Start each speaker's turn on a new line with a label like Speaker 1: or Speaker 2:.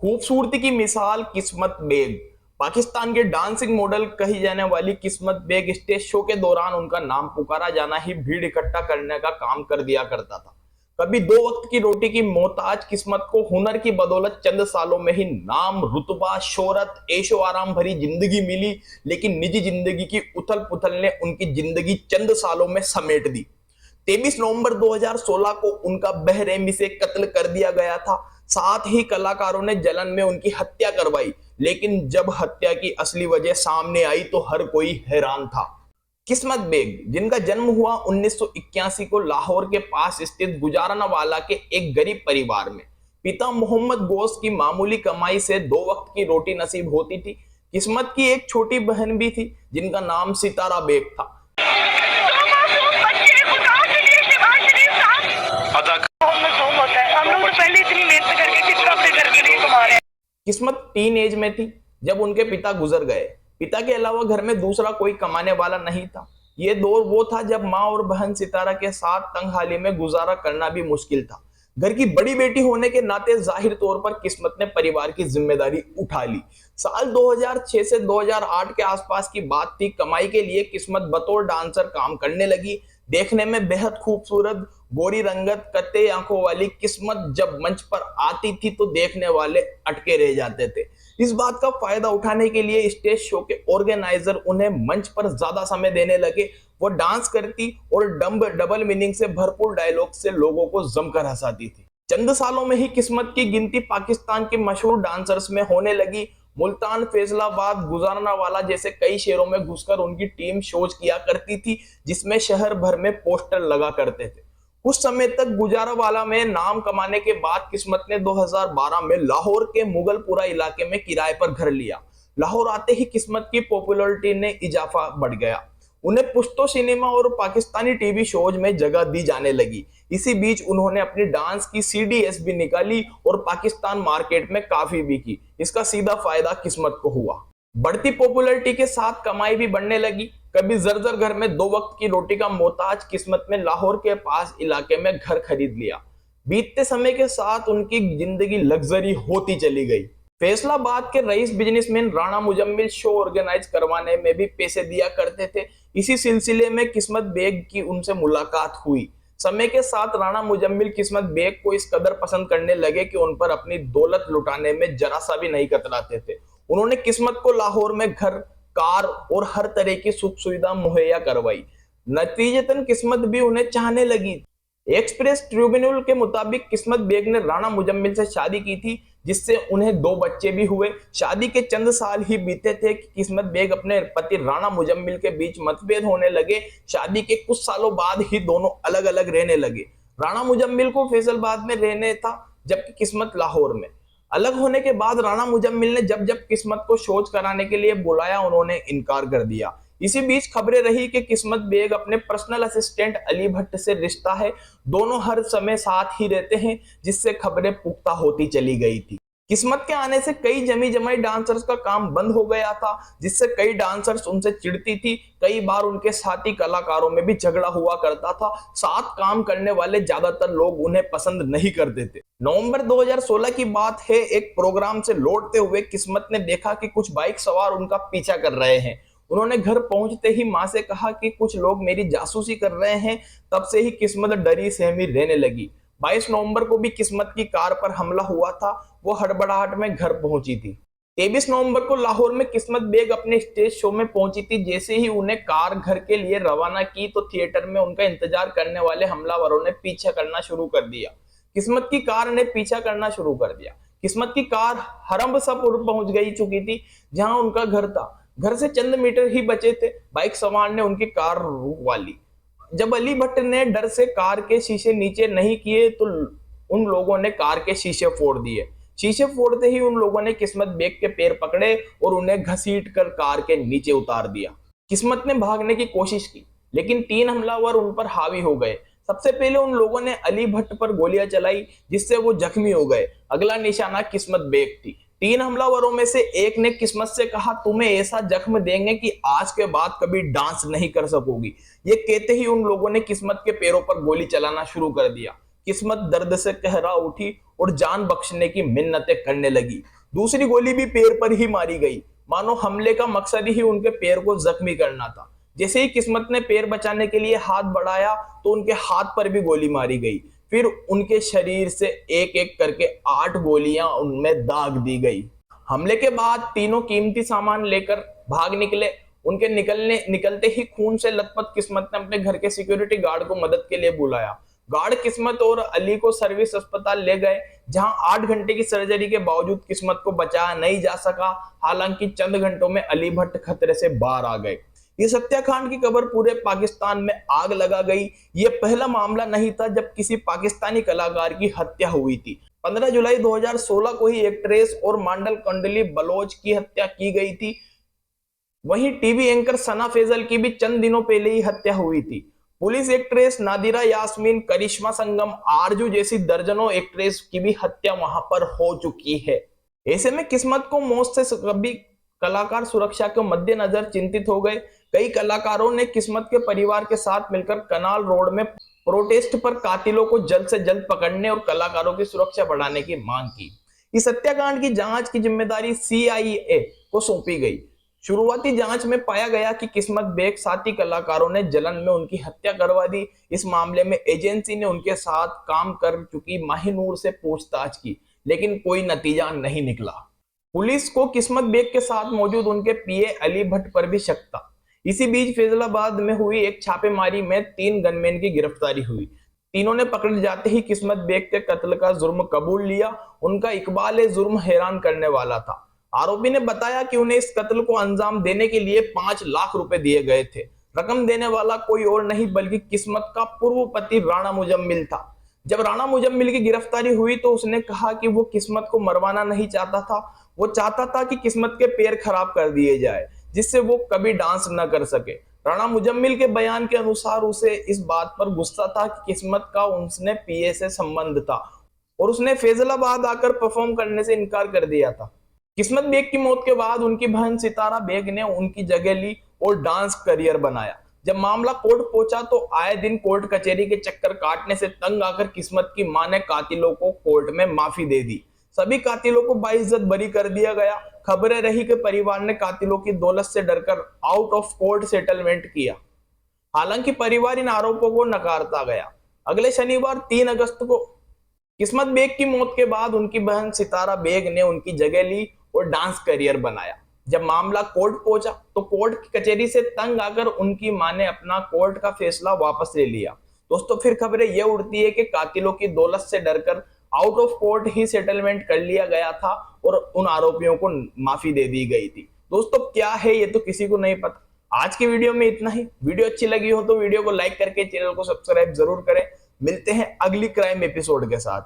Speaker 1: खूबसूरती की मिसाल किस्मत बेग। पाकिस्तान के डांसिंग मॉडल कही जाने वाली किस्मत बेग स्टेज शो के दौरान उनका नाम पुकारा जाना ही भीड़ इकट्ठा करने का काम कर दिया करता था। कभी दो वक्त की रोटी की मोहताज किस्मत को हुनर की बदौलत चंद सालों में ही नाम, रुतबा, शोहरत, ऐशो आराम भरी जिंदगी मिली। लेकिन निजी जिंदगी की उथल पुथल ने उनकी जिंदगी चंद सालों में समेट दी। 23 नवंबर 2016 को उनका बेरहमी से कत्ल कर दिया गया था। साथ ही कलाकारों ने जलन में उनकी हत्या करवाई। लेकिन जब हत्या की असली वजह सामने आई तो हर कोई हैरान था। किस्मत बेग, जिनका जन्म हुआ 1981 को लाहौर के पास स्थित गुजरानावाला के एक गरीब परिवार में। पिता मोहम्मद गौस की मामूली कमाई से दो वक्त की रोटी नसीब होती थी। किस्मत की एक छोटी बहन भी थी जिनका नाम सितारा बेग था। किस्मत टीन एज में थी जब उनके पिता गुजर गए। पिता के अलावा घर में दूसरा कोई कमाने वाला नहीं था। ये दौर वो था जब माँ और बहन सितारा के साथ तंगहाली में गुजारा करना भी मुश्किल था। घर की बड़ी बेटी होने के नाते जाहिर तौर पर किस्मत ने परिवार की जिम्मेदारी उठा ली। साल 2006 से 2008 के आसपास की बात थी। कमाई के लिए किस्मत बतौर डांसर काम करने लगी। देखने में बेहद खूबसूरत, गोरी रंगत, कत्ते आंखों वाली किस्मत जब मंच पर आती थी तो देखने वाले अटके रह जाते थे। इस बात का फायदा उठाने के लिए स्टेज शो के ऑर्गेनाइजर उन्हें मंच पर ज्यादा समय देने लगे। वो डांस करती और डबल मीनिंग से भरपूर डायलॉग से लोगों को जमकर हंसाती थी। चंद सालों में ही किस्मत की गिनती पाकिस्तान के मशहूर डांसर्स में होने लगी। मुल्तान, फैसलाबाद, गुजरानावाला जैसे कई शहरों में घुसकर उनकी टीम शोज किया करती थी, जिसमें शहर भर में पोस्टर लगा करते थे। कुछ समय तक गुजरावाला में नाम कमाने के बाद किस्मत ने 2012 में लाहौर के मुगलपुरा इलाके में किराए पर घर लिया। लाहौर आते ही किस्मत की पॉपुलैरिटी ने इजाफा बढ़ गया। उन्हें पुश्तो सिनेमा और पाकिस्तानी टीवी शोज में जगह दी जाने लगी। इसी बीच उन्होंने अपनी डांस की सीडीएस भी निकाली और पाकिस्तान मार्केट में काफी बिकी। इसका सीधा फायदा किस्मत को हुआ। बढ़ती पॉपुलैरिटी के साथ कमाई भी बढ़ने लगी। कभी जर्जर घर में दो वक्त की रोटी का मोहताज किस्मत में लाहौर के पास इलाके में घर खरीद लिया। बीतते समय के साथ उनकी जिंदगी लग्जरी होती चली गई। फैसलाबाद के रईस businessman Rana Muzammil show organise करवाने में भी पैसे दिया करते थे। इसी सिलसिले में किस्मत बेग की उनसे मुलाकात हुई। समय के साथ राणा मुजम्मिल किस्मत बेग को इस कदर पसंद करने लगे कि उन पर अपनी दौलत लुटाने में जरा सा भी नहीं कतराते थे। उन्होंने किस्मत को लाहौर में घर, कार और हर तरह की सुख सुविधा मुहैया करवाई। नतीजतन किस्मत भी उन्हें चाहने लगी। एक्सप्रेस ट्रिब्यूनल के मुताबिक किस्मत बेग ने राणा मुजम्मिल से शादी की थी, जिससे उन्हें दो बच्चे भी हुए। शादी के चंद साल ही बीते थे कि किस्मत बेग अपने पति राणा मुजम्मिल के बीच मतभेद होने लगे। शादी के कुछ सालों बाद ही दोनों अलग अलग रहने लगे। राणा मुजम्मिल को फैसलाबाद में रहने था, जबकि किस्मत लाहौर में। अलग होने के बाद राणा मुजम्मिल ने जब जब किस्मत को शोज कराने के लिए बुलाया, उन्होंने इनकार कर दिया। इसी बीच खबरें रही कि किस्मत बेग अपने पर्सनल असिस्टेंट अली भट्ट से रिश्ता है। दोनों हर समय साथ ही रहते हैं, जिससे खबरें पुख्ता होती चली गई थी। किस्मत के आने से कई जमी जमाई डांसर्स का काम बंद हो गया था, जिससे कई डांसर्स उनसे चिढ़ती थी। कई बार उनके साथी कलाकारों में भी झगड़ा हुआ करता था। साथ काम करने वाले ज्यादातर लोग उन्हें पसंद नहीं करते थे। नवंबर 2016 की बात है। एक प्रोग्राम से लौटते हुए किस्मत ने देखा कि कुछ बाइक सवार उनका पीछा कर रहे हैं। उन्होंने घर पहुंचते ही मां से कहा कि कुछ लोग मेरी जासूसी कर रहे हैं। तब से ही किस्मत डरी सहमी रहने लगी। 22 नवंबर को भी किस्मत की कार पर हमला हुआ था। वो हड़बड़ाहट में घर पहुंची थी। 23 नवंबर को लाहौर में किस्मत बेग अपने स्टेज शो में पहुंची थी। जैसे ही उन्हें कार घर के लिए रवाना की तो थिएटर में उनका इंतजार करने वाले हमलावरों ने पीछा करना शुरू कर दिया। किस्मत की कार ने पीछा करना शुरू कर दिया। किस्मत की कार हरमसपुर पहुंच गई चुकी थी, जहां उनका घर था। घर से चंद मीटर ही बचे थे। बाइक सवार ने उनकी कार रुकवा ली। जब अली भट्ट ने डर से कार के शीशे नीचे नहीं किए तो उन लोगों ने कार के शीशे फोड़ दिए। शीशे फोड़ते ही उन लोगों ने किस्मत बेग के पैर पकड़े और उन्हें घसीट कर कार के नीचे उतार दिया। किस्मत ने भागने की कोशिश की, लेकिन 3 हमलावर उन पर हावी हो गए। सबसे पहले उन लोगों ने अली भट्ट पर गोलियां चलाई, जिससे वो जख्मी हो गए। अगला निशाना किस्मत बेग थी। 3 हमलावरों में से एक ने किस्मत से कहा, तुम्हें ऐसा जख्म देंगे कि आज के बाद कभी डांस नहीं कर सकोगी। ये कहते ही उन लोगों ने किस्मत के पैरों पर गोली चलाना शुरू कर दिया। किस्मत दर्द से कहरा उठी और जान बख्शने की मिन्नतें करने लगी। दूसरी गोली भी पैर पर ही मारी गई, मानो हमले का मकसद ही उनके पैर को जख्मी करना था। जैसे ही किस्मत ने पैर बचाने के लिए हाथ बढ़ाया तो उनके हाथ पर भी गोली मारी गई। फिर उनके शरीर से एक एक करके 8 गोलियां उनमें दाग दी गई। हमले के बाद तीनों कीमती सामान लेकर भाग निकले। उनके निकलते ही खून से लथपथ किस्मत ने अपने घर के सिक्योरिटी गार्ड को मदद के लिए बुलाया। गार्ड किस्मत और अली को सर्विस अस्पताल ले गए, जहां 8 घंटे की सर्जरी के बावजूद किस्मत को बचाया नहीं जा सका। हालांकि चंद घंटों में अली भट्ट खतरे से बाहर आ गए। इस हत्याकांड की खबर पूरे पाकिस्तान में आग लगा गई। ये पहला मामला नहीं था जब किसी पाकिस्तानी कलाकार की हत्या हुई थी। 15 जुलाई 2016 को ही एक्ट्रेस और मॉडल कंडली बलोच की हत्या की गई थी। वहीं टीवी एंकर सना फैजल की भी चंद दिनों पहले ही हत्या हुई थी। पुलिस एक्ट्रेस नादिरा यास्मीन, करिश्मा संगम, आरजू जैसी दर्जनों एक्ट्रेस की भी हत्या वहां पर हो चुकी है। ऐसे में किस्मत को मौत से कभी कलाकार सुरक्षा के मद्देनजर चिंतित हो गए। कई कलाकारों ने किस्मत के परिवार के साथ मिलकर कनाल रोड में प्रोटेस्ट पर कातिलों को जल्द से जल्द पकड़ने और कलाकारों की सुरक्षा बढ़ाने की मांग की। इस हत्याकांड की जांच की जिम्मेदारी CIA को सौंपी गई। शुरुआती जांच में पाया गया कि किस्मत बेग साथी कलाकारों ने जलन में उनकी हत्या करवा दी। इस मामले में एजेंसी ने उनके साथ काम कर चुकी माहिनूर से पूछताछ की, लेकिन कोई नतीजा नहीं निकला। पुलिस को किस्मत बेग के साथ मौजूद उनके PA अली भट्ट पर भी शक था। इसी बीच फैजलाबाद में हुई एक छापेमारी में 3 गनमैन की गिरफ्तारी हुई। तीनों ने पकड़ जाते ही किस्मत बेग के कत्ल का जुर्म कबूल लिया। उनका इकबाल जुर्म हैरान करने वाला था। आरोपी ने बताया कि उन्हें इस कत्ल को अंजाम देने के लिए 5 लाख रुपए दिए गए थे। रकम देने वाला कोई और नहीं बल्कि किस्मत का पूर्व पति राणा मुजम्मिल था। जब राणा मुजम्मिल की गिरफ्तारी हुई तो उसने कहा कि वो किस्मत को मरवाना नहीं चाहता था। वो चाहता था कि किस्मत के पैर खराब कर दिए जाए, जिससे वो कभी डांस न कर सके। राणा मुजम्मिल के बयान के अनुसार उसे इस बात पर गुस्सा था कि किस्मत का उसने PA से संबंध था और उसने फैजलाबाद आकर परफॉर्म करने से इनकार कर दिया था। किस्मत बेग की मौत के बाद उनकी बहन सितारा बेग ने उनकी जगह ली और डांस करियर बनाया। जब मामला कोर्ट पहुंचा तो आए दिन कोर्ट कचहरी के चक्कर काटने से तंग आकर किस्मत की मां ने कातिलों को कोर्ट में माफी दे दी। सभी कातिलों को बाइज्जत बरी कर दिया गया। खबरें रही कि परिवार ने कातिलों की दौलत से डरकर आउट ऑफ कोर्ट सेटलमेंट किया। हालांकि परिवार इन आरोपों को नकारता गया। अगले शनिवार 3 अगस्त को किस्मत बेग की मौत के बाद उनकी बहन सितारा बेग ने उनकी जगह ली और डांस करियर बनाया। जब मामला कोर्ट पहुंचा तो कोर्ट की कचहरी से तंग आकर उनकी मां ने अपना कोर्ट का फैसला वापस ले लिया। दोस्तों, फिर खबरें यह उड़ती है कि कातिलों की दौलत से डरकर out of court he settlement कर लिया गया था और उन आरोपियों को माफी दे दी गई थी। दोस्तों, क्या है ये तो किसी को नहीं पता। आज की वीडियो में इतना ही। वीडियो अच्छी लगी हो तो वीडियो को लाइक करके चैनल को सब्सक्राइब जरूर करें। मिलते हैं अगली क्राइम एपिसोड के साथ।